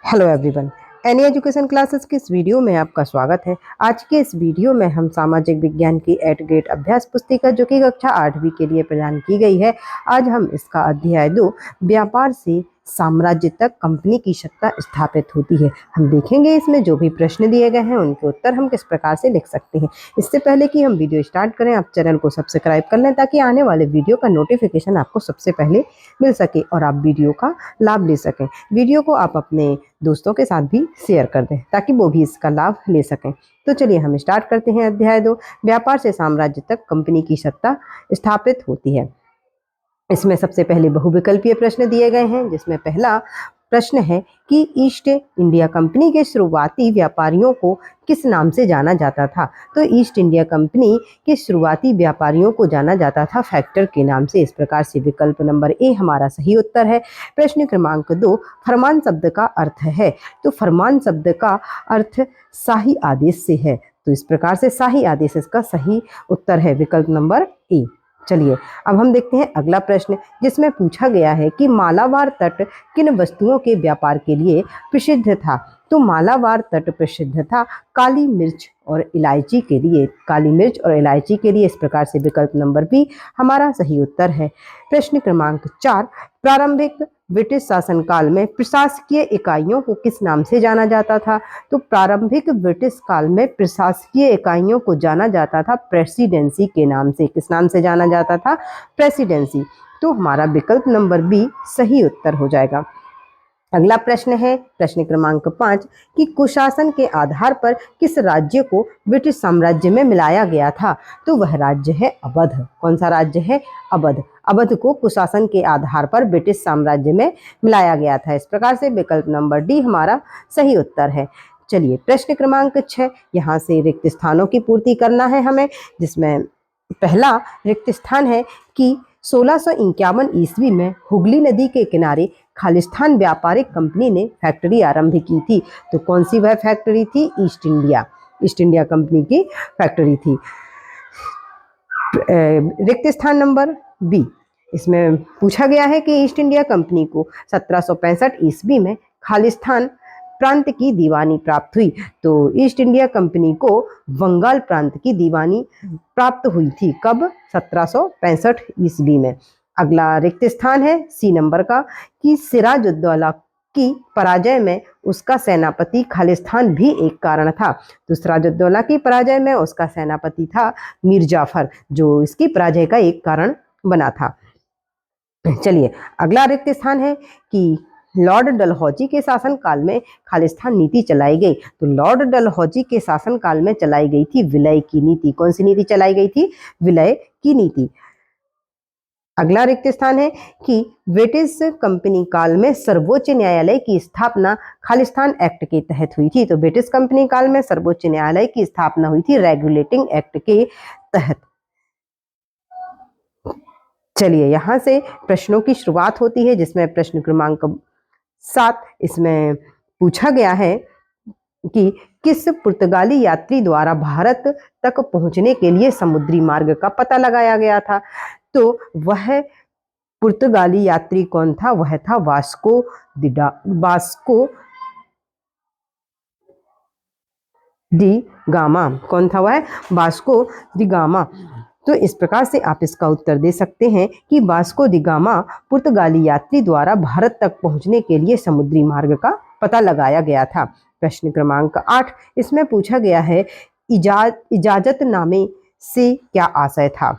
Hello everyone, any education classes की इस video में आपका स्वागत है। आज के इस वीडियो में हम सामाजिक विज्ञान की 8 ग्रेड अभ्यास पुस्तिका जो कि कक्षा 8वीं के लिए प्रदान की गई है, आज हम इसका अध्याय 2 व्यापार से साम्राज्य तक कंपनी की सत्ता स्थापित होती है। हम देखेंगे इसमें जो भी प्रश्न दिए गए हैं उनके उत्तर हम किस प्रकार से लिख सकते हैं। इससे पहले कि हम वीडियो स्टार्ट करें, आप चैनल को सब्सक्राइब कर लें ताकि आने वाले वीडियो का नोटिफिकेशन आपको सबसे पहले मिल सके और आप वीडियो का लाभ ले सकें। वीडियो को आप अपने दोस्तों के साथ भी शेयर कर दें ताकि वो भी इसका लाभ ले सकें। तो चलिए हम स्टार्ट करते हैं अध्याय 2, व्यापार से साम्राज्य तक कंपनी की सत्ता स्थापित होती है। इसमें सबसे पहले बहुविकल्पीय प्रश्न दिए गए हैं, जिसमें पहला प्रश्न है कि ईस्ट इंडिया कंपनी के शुरुआती व्यापारियों को किस नाम से जाना जाता था। तो ईस्ट इंडिया कंपनी के शुरुआती व्यापारियों को जाना जाता था फैक्टर के नाम से। इस प्रकार से विकल्प नंबर ए हमारा सही उत्तर है। प्रश्न क्रमांक 2, फरमान शब्द का अर्थ है। तो फरमान शब्द का अर्थ शाही आदेश से है, तो इस प्रकार से शाही आदेश इसका सही उत्तर है, विकल्प नंबर ए। चलिए अब हम देखते हैं अगला प्रश्न, जिसमें पूछा गया है कि मालाबार तट किन वस्तुओं के व्यापार के लिए प्रसिद्ध था। तो मालाबार तट प्रसिद्ध था काली मिर्च और इलायची के लिए। काली मिर्च और इलायची के लिए। इस प्रकार से विकल्प नंबर बी हमारा सही उत्तर है। प्रश्न क्रमांक 4, प्रारंभिक ब्रिटिश शासनकाल में प्रशासकीय इकाइयों को किस नाम से जाना जाता था। तो प्रारंभिक ब्रिटिश काल में प्रशासकीय इकाइयों को जाना जाता था प्रेसिडेंसी के नाम से। किस नाम से जाना जाता था? प्रेसिडेंसी। तो हमारा विकल्प नंबर बी सही उत्तर हो जाएगा। अगला प्रश्न है प्रश्न क्रमांक 5 कि कुशासन के आधार पर किस राज्य को ब्रिटिश साम्राज्य में मिलाया गया था। तो वह राज्य है अवध। कौन सा राज्य है? अवध। अवध को कुशासन के आधार पर ब्रिटिश साम्राज्य में मिलाया गया था। इस प्रकार से विकल्प नंबर डी हमारा सही उत्तर है। चलिए प्रश्न क्रमांक 6, यहाँ से रिक्त स्थानों की पूर्ति करना है हमें, जिसमें पहला रिक्त स्थान है कि 1651 ईस्वी में हुगली नदी के किनारे खालिस्तान व्यापारिक कंपनी ने फैक्ट्री आरंभ की थी। तो कौन सी वह फैक्ट्री थी? ईस्ट इंडिया कंपनी की फैक्ट्री थी। रिक्त स्थान नंबर बी, इसमें पूछा गया है कि ईस्ट इंडिया कंपनी को 1765 ईस्वी में खालिस्तान प्रांत की दीवानी प्राप्त हुई। तो ईस्ट इंडिया कंपनी को बंगाल प्रांत की दीवानी प्राप्त हुई थी। कब? 1765 ईस्वी में। अगला रिक्त स्थान है सी नंबर का कि सिराजुद्दौला की पराजय में उसका सेनापति खालिस्तान भी एक कारण था। तो सिराजुद्दौला की पराजय में उसका सेनापति था मीर जाफर, जो इसकी पराजय का एक कारण बना था। चलिए अगला रिक्त स्थान है कि लॉर्ड डलहौजी के शासनकाल में खालिस्तान नीति चलाई गई। तो लॉर्ड डलहौजी के शासनकाल में चलाई गई थी विलय की नीति। कौन सी नीति चलाई गई थी? विलय की नीति। अगला रिक्त स्थान है कि ब्रिटिश कंपनी काल में सर्वोच्च न्यायालय की स्थापना खालिस्तान एक्ट के तहत हुई थी। तो ब्रिटिश कंपनी काल में सर्वोच्च न्यायालय की स्थापना हुई थी रेगुलेटिंग एक्ट के तहत। चलिए यहाँ से प्रश्नों की शुरुआत होती है, जिसमें प्रश्न क्रमांक 7, इसमें पूछा गया है कि किस पुर्तगाली यात्री द्वारा भारत तक पहुंचने के लिए समुद्री मार्ग का पता लगाया गया था। तो वह पुर्तगाली यात्री कौन था? वह था वास्को डी गामा। कौन था वह? Vasco D gamma. तो इस प्रकार से आप इसका उत्तर दे सकते हैं कि वास्को डी गामा पुर्तगाली यात्री द्वारा भारत तक पहुंचने के लिए समुद्री मार्ग का पता लगाया गया था। प्रश्न क्रमांक 8, इसमें पूछा गया है इजाजतनामे से क्या आशय था।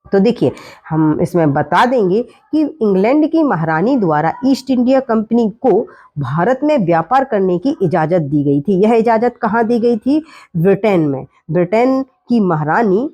तो देखिए हम इसमें बता देंगे कि इंग्लैंड की महारानी द्वारा ईस्ट इंडिया कंपनी को भारत में व्यापार करने की इजाजत दी गई थी। यह इजाजत कहाँ दी गई थी? ब्रिटेन में। ब्रिटेन की महारानी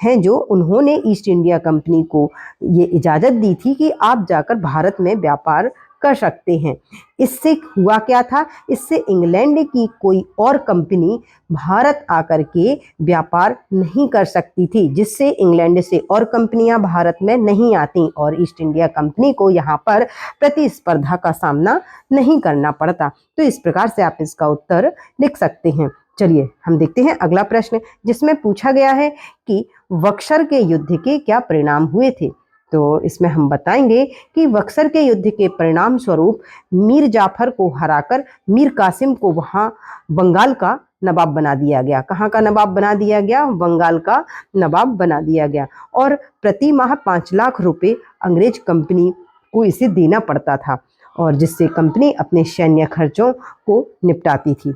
हैं जो, उन्होंने ईस्ट इंडिया कंपनी को ये इजाजत दी थी कि आप जाकर भारत में व्यापार कर सकते हैं। इससे हुआ क्या था? इससे इंग्लैंड की कोई और कंपनी भारत आकर के व्यापार नहीं कर सकती थी, जिससे इंग्लैंड से और कंपनियां भारत में नहीं आती और ईस्ट इंडिया कंपनी को यहाँ पर प्रतिस्पर्धा का सामना नहीं करना पड़ता। तो इस प्रकार से आप इसका उत्तर लिख सकते हैं। चलिए हम देखते हैं अगला प्रश्न, जिसमें पूछा गया है कि बक्सर के युद्ध के क्या परिणाम हुए थे। तो इसमें हम बताएंगे कि बक्सर के युद्ध के परिणाम स्वरूप मीर जाफर को हराकर मीर कासिम को वहां बंगाल का नवाब बना दिया गया। कहाँ का नवाब बना दिया गया? बंगाल का नवाब बना दिया गया। और प्रति माह 5 लाख रुपए अंग्रेज कंपनी को इसे देना पड़ता था, और जिससे कंपनी अपने सैन्य खर्चों को निपटाती थी।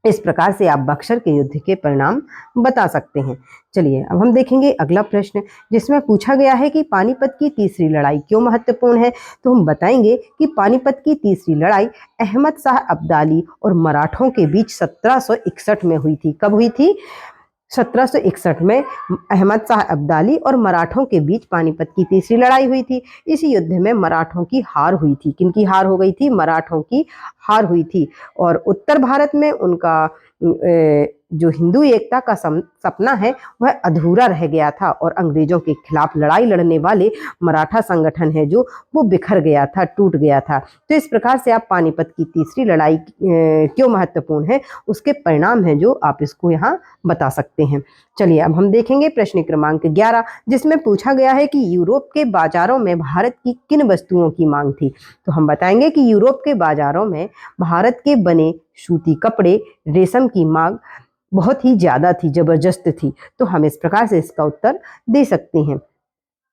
इस प्रकार से आप बक्सर के युद्ध के परिणाम बता सकते हैं। चलिए अब हम देखेंगे अगला प्रश्न, जिसमें पूछा गया है कि पानीपत की तीसरी लड़ाई क्यों महत्वपूर्ण है। तो हम बताएंगे कि पानीपत की तीसरी लड़ाई अहमद शाह अब्दाली और मराठों के बीच 1761 में हुई थी। कब हुई थी? 1761 में अहमद शाह अब्दाली और मराठों के बीच पानीपत की तीसरी लड़ाई हुई थी। इस युद्ध में मराठों की हार हुई थी। किनकी हार हो गई थी? मराठों की हार हुई थी। और उत्तर भारत में उनका जो हिंदू एकता का सपना है वह अधूरा रह गया था, और अंग्रेजों के खिलाफ लड़ाई लड़ने वाले मराठा संगठन है जो वो बिखर गया था, टूट गया था। तो इस प्रकार से आप पानीपत की तीसरी लड़ाई क्यों महत्वपूर्ण है उसके परिणाम है जो आप इसको यहाँ बता सकते हैं। चलिए अब हम देखेंगे प्रश्न क्रमांक 11, जिसमें पूछा गया है कि यूरोप के बाजारों में भारत की किन वस्तुओं की मांग थी। तो हम बताएंगे कि यूरोप के बाजारों में भारत के बने सूती कपड़े, रेशम की मांग बहुत ही ज्यादा थी, जबरदस्त थी। तो हम इस प्रकार से इसका उत्तर दे सकते हैं।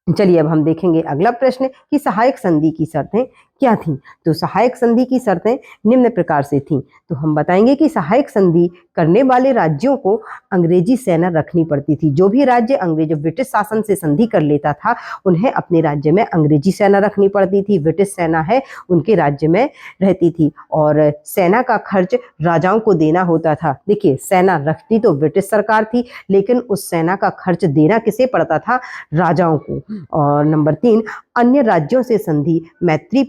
चलिए अब हम देखेंगे अगला प्रश्न कि सहायक संधि की शर्तें क्या थीं। तो सहायक संधि की शर्तें निम्न प्रकार से थीं। तो हम बताएंगे कि सहायक संधि करने वाले राज्यों को अंग्रेजी सेना रखनी पड़ती थी। जो भी राज्य अंग्रेजों ब्रिटिश शासन से संधि कर लेता था उन्हें अपने राज्य में अंग्रेजी सेना रखनी पड़ती थी। ब्रिटिश सेना है उनके राज्य में रहती थी, और सेना का खर्च राजाओं को देना होता था। देखिए, सेना रखती तो ब्रिटिश सरकार थी, लेकिन उस सेना का खर्च देना किसे पड़ता था? राजाओं को। और नंबर 3, अन्य राज्यों से संधि मैत्री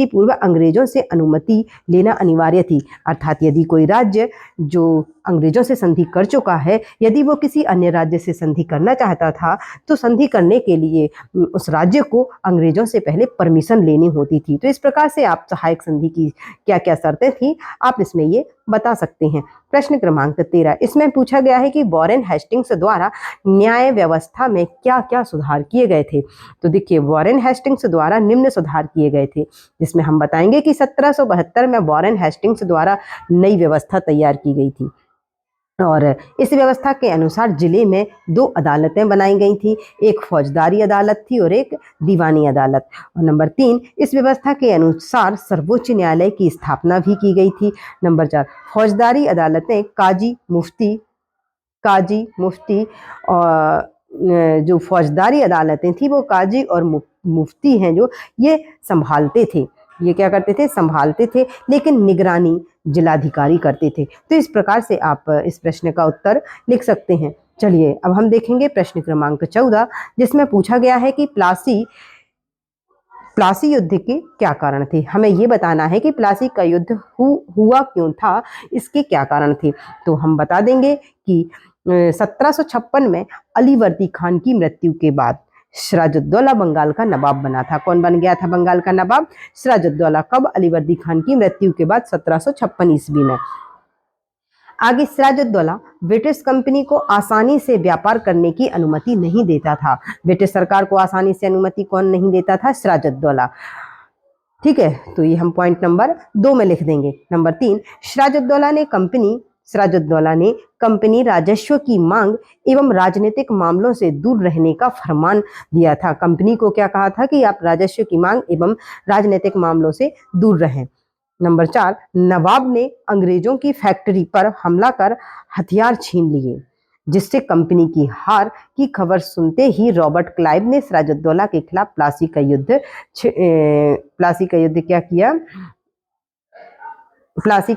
पूर्व अंग्रेजों से अनुमति लेना अनिवार्य थी। अर्थात यदि कोई राज्य जो अंग्रेजों से संधि कर चुका है, यदि वो किसी अन्य राज्य से संधि करना चाहता था तो संधि करने के लिए उस राज्य को अंग्रेजों से पहले परमिशन लेनी होती थी। तो इस प्रकार से आप सहायक संधि की क्या क्या शर्तें थी आप इसमें ये बता सकते हैं। प्रश्न क्रमांक 13, इसमें पूछा गया है कि वॉरेन हेस्टिंग्स द्वारा न्याय व्यवस्था में क्या क्या सुधार किए गए थे। तो देखिए, वॉरेन हेस्टिंग्स द्वारा निम्न सुधार किए गए थे, जिसमें हम बताएंगे कि 1772 में वॉरेन हेस्टिंग्स द्वारा नई व्यवस्था तैयार की गई थी, और इस व्यवस्था के अनुसार जिले में 2 अदालतें बनाई गई थी। एक फौजदारी अदालत थी और एक दीवानी अदालत। और नंबर 3, इस व्यवस्था के अनुसार सर्वोच्च न्यायालय की स्थापना भी की गई थी। नंबर 4, फौजदारी अदालतें काजी मुफ्ती और जो फौजदारी अदालतें थी वो काजी और मुफ्ती हैं जो ये संभालते थे। ये क्या करते थे? संभालते थे, लेकिन निगरानी जिलाधिकारी करते थे। तो इस प्रकार से आप इस प्रश्न का उत्तर लिख सकते हैं। चलिए अब हम देखेंगे प्रश्न क्रमांक 14, जिसमें पूछा गया है कि प्लासी युद्ध के क्या कारण थे। हमें ये बताना है कि प्लासी का युद्ध हुआ क्यों था, इसके क्या कारण थे। तो हम बता देंगे कि 1756 में अलीवर्दी खान की मृत्यु के बाद सिराजुद्दौला बंगाल का नवाब बना था। कौन बन गया था बंगाल का नवाब? सिराजुद्दौला। कब? अलीवर्दी खान की मृत्यु के बाद 1756 ईस्वी में। आगे सिराजुद्दौला ब्रिटिश कंपनी को आसानी से व्यापार करने की अनुमति नहीं देता था। ब्रिटिश सरकार को आसानी से अनुमति कौन नहीं देता था? सिराजुद्दौला। ठीक है, तो ये हम पॉइंट नंबर 2 में लिख देंगे। नंबर 3, सिराजुद्दौला ने कंपनी राजस्व की मांग एवं राजनीतिक मामलों से दूर रहने का फरमान दिया था। कंपनी को क्या कहा था कि आप राजस्व की मांग एवं राजनीतिक मामलों से दूर रहें। नंबर 4, नवाब ने अंग्रेजों की फैक्ट्री पर हमला कर हथियार छीन लिए, जिससे कंपनी की हार की खबर सुनते ही रॉबर्ट क्लाइव ने सिराजुद्दौला के खिलाफ प्लासी का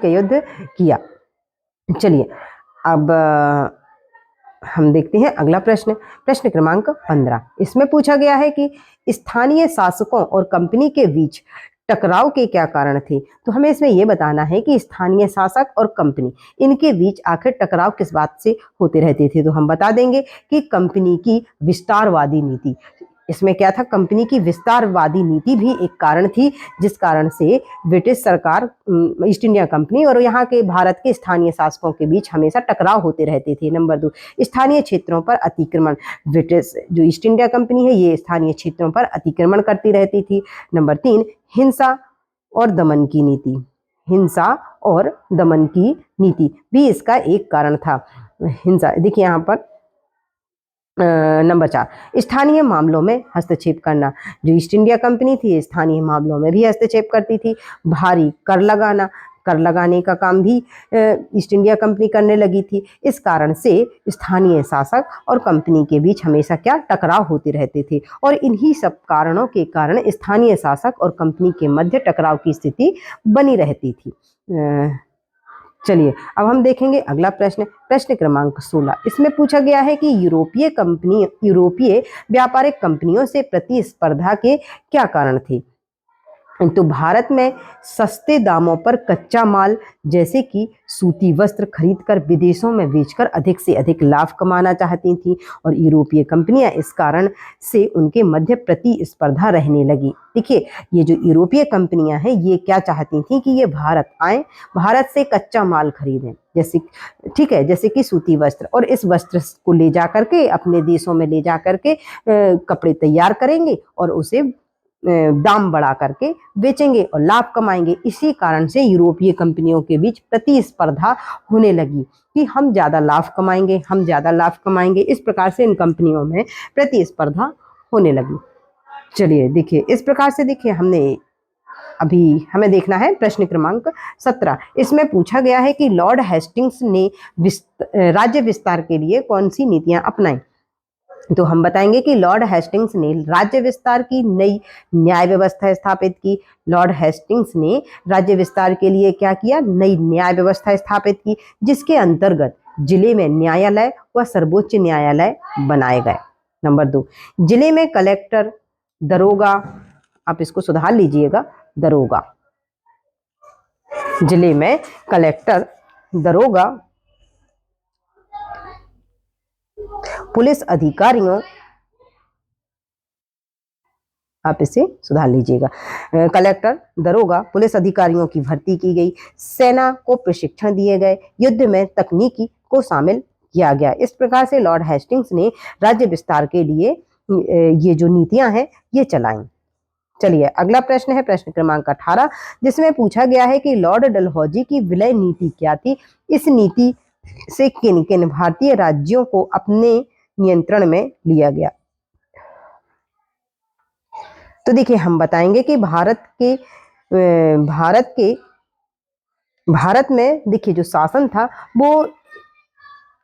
युद्ध किया। चलिए अब हम देखते हैं अगला प्रश्न क्रमांक 15। इसमें पूछा गया है कि स्थानीय शासकों और कंपनी के बीच टकराव के क्या कारण थे। तो हमें इसमें यह बताना है कि स्थानीय शासक और कंपनी इनके बीच आखिर टकराव किस बात से होते रहते थे। तो हम बता देंगे कि कंपनी की विस्तारवादी नीति। इसमें क्या था, कंपनी की विस्तारवादी नीति भी एक कारण थी, जिस कारण से ब्रिटिश सरकार, ईस्ट इंडिया कंपनी और यहाँ के भारत के स्थानीय शासकों के बीच हमेशा टकराव होते रहते थे। नंबर 2, स्थानीय क्षेत्रों पर अतिक्रमण। ब्रिटिश जो ईस्ट इंडिया कंपनी है ये स्थानीय क्षेत्रों पर अतिक्रमण करती रहती थी। नंबर 3, हिंसा और दमन की नीति। हिंसा और दमन की नीति भी इसका एक कारण था। हिंसा, देखिए यहाँ पर नंबर 4, स्थानीय मामलों में हस्तक्षेप करना। जो ईस्ट इंडिया कंपनी थी स्थानीय मामलों में भी हस्तक्षेप करती थी। भारी कर लगाना, कर लगाने का काम भी ईस्ट इंडिया कंपनी करने लगी थी। इस कारण से स्थानीय शासक और कंपनी के बीच हमेशा क्या, टकराव होते रहते थे और इन्हीं सब कारणों के कारण स्थानीय शासक और कंपनी के मध्य टकराव की स्थिति बनी रहती थी। चलिए अब हम देखेंगे अगला प्रश्न, प्रश्न क्रमांक 16। इसमें पूछा गया है कि यूरोपीय व्यापारिक कंपनियों से प्रतिस्पर्धा के क्या कारण थे। तो भारत में सस्ते दामों पर कच्चा माल जैसे कि सूती वस्त्र खरीदकर विदेशों में बेचकर अधिक से अधिक लाभ कमाना चाहती थीं और यूरोपीय कंपनियां इस कारण से उनके मध्य प्रतिस्पर्धा रहने लगी। देखिए ये जो यूरोपीय कंपनियां हैं ये क्या चाहती थी कि ये भारत आए, भारत से कच्चा माल खरीदें, जैसे ठीक है, जैसे कि सूती वस्त्र, और इस वस्त्र को ले जा करके अपने देशों में ले जा करके कपड़े तैयार करेंगे और उसे दाम बढ़ा करके बेचेंगे और लाभ कमाएंगे। इसी कारण से यूरोपीय कंपनियों के बीच प्रतिस्पर्धा होने लगी कि हम ज़्यादा लाभ कमाएंगे, हम ज़्यादा लाभ कमाएंगे। इस प्रकार से इन कंपनियों में प्रतिस्पर्धा होने लगी। चलिए देखिए, इस प्रकार से देखिए हमें देखना है प्रश्न क्रमांक 17। इसमें पूछा गया है कि लॉर्ड हेस्टिंग्स ने राज्य विस्तार के लिए कौन सी नीतियां अपनाई। तो हम बताएंगे कि लॉर्ड हेस्टिंग्स ने राज्य विस्तार की नई न्याय व्यवस्था स्थापित की। लॉर्ड हेस्टिंग्स ने राज्य विस्तार के लिए क्या किया, नई न्याय व्यवस्था स्थापित की, जिसके अंतर्गत जिले में न्यायालय व सर्वोच्च न्यायालय बनाए गए। नंबर 2, जिले में कलेक्टर, दरोगा, आप इसको सुधार लीजिएगा, दरोगा, जिले में कलेक्टर, दरोगा, पुलिस अधिकारियों, आप इसे सुधार लीजिएगा, कलेक्टर, दरोगा, पुलिस अधिकारियों की भर्ती की गई। सेना को प्रशिक्षण दिए गए, युद्ध में तकनीकी को शामिल किया गया। इस प्रकार से लॉर्ड हेस्टिंग्स ने राज्य विस्तार के लिए ये जो नीतियां हैं ये चलाई। चलिए अगला प्रश्न है प्रश्न क्रमांक 18, जिसमें पूछा गया है कि लॉर्ड डलहौजी की विलय नीति क्या थी। इस नीति से किन किन भारतीय राज्यों को अपने नियंत्रण में लिया गया। तो देखिए हम बताएंगे कि भारत में देखिए जो शासन था वो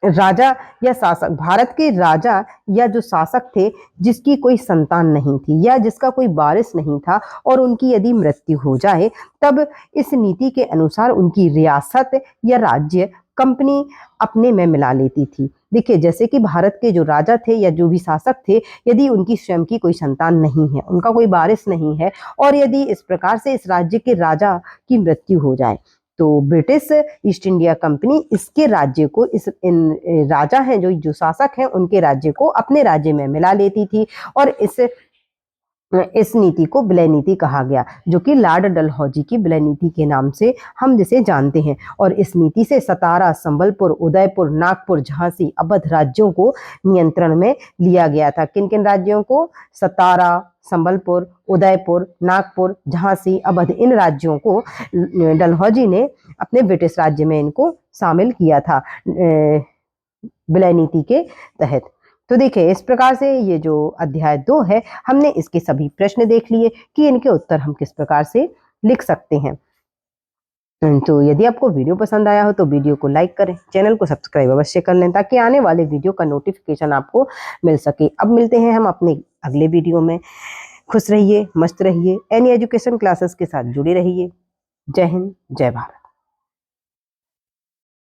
राजा या शासक, भारत के राजा या जो शासक थे जिसकी कोई संतान नहीं थी या जिसका कोई वारिस नहीं था और उनकी यदि मृत्यु हो जाए तब इस नीति के अनुसार उनकी रियासत या राज्य कंपनी अपने में मिला लेती थी। देखिए जैसे कि भारत के जो राजा थे या जो भी शासक थे, यदि उनकी स्वयं की कोई संतान नहीं है, उनका कोई वारिस नहीं है और यदि इस प्रकार से इस राज्य के राजा की मृत्यु हो जाए तो ब्रिटिश ईस्ट इंडिया कंपनी इसके राज्य को, इन राजा हैं जो शासक हैं उनके राज्य को अपने राज्य में मिला लेती थी और इस नीति को विलय नीति कहा गया, जो कि लॉर्ड डलहौजी की विलय नीति के नाम से हम जिसे जानते हैं। और इस नीति से सतारा, संबलपुर, उदयपुर, नागपुर, झांसी, अवध राज्यों को नियंत्रण में लिया गया था। किन किन राज्यों को? सतारा, संबलपुर, उदयपुर, नागपुर, झांसी, अवध, इन राज्यों को डलहौजी ने अपने ब्रिटिश राज्य में इनको शामिल किया था विलय नीति के तहत। तो देखिए इस प्रकार से ये जो अध्याय 2 है हमने इसके सभी प्रश्न देख लिए कि इनके उत्तर हम किस प्रकार से लिख सकते हैं। तो यदि आपको वीडियो पसंद आया हो तो वीडियो को लाइक करें, चैनल को सब्सक्राइब अवश्य कर लें ताकि आने वाले वीडियो का नोटिफिकेशन आपको मिल सके। अब मिलते हैं हम अपने अगले वीडियो में। खुश रहिए, मस्त रहिए, एनी एजुकेशन क्लासेस के साथ जुड़े रहिए। जय हिंद, जय भारत।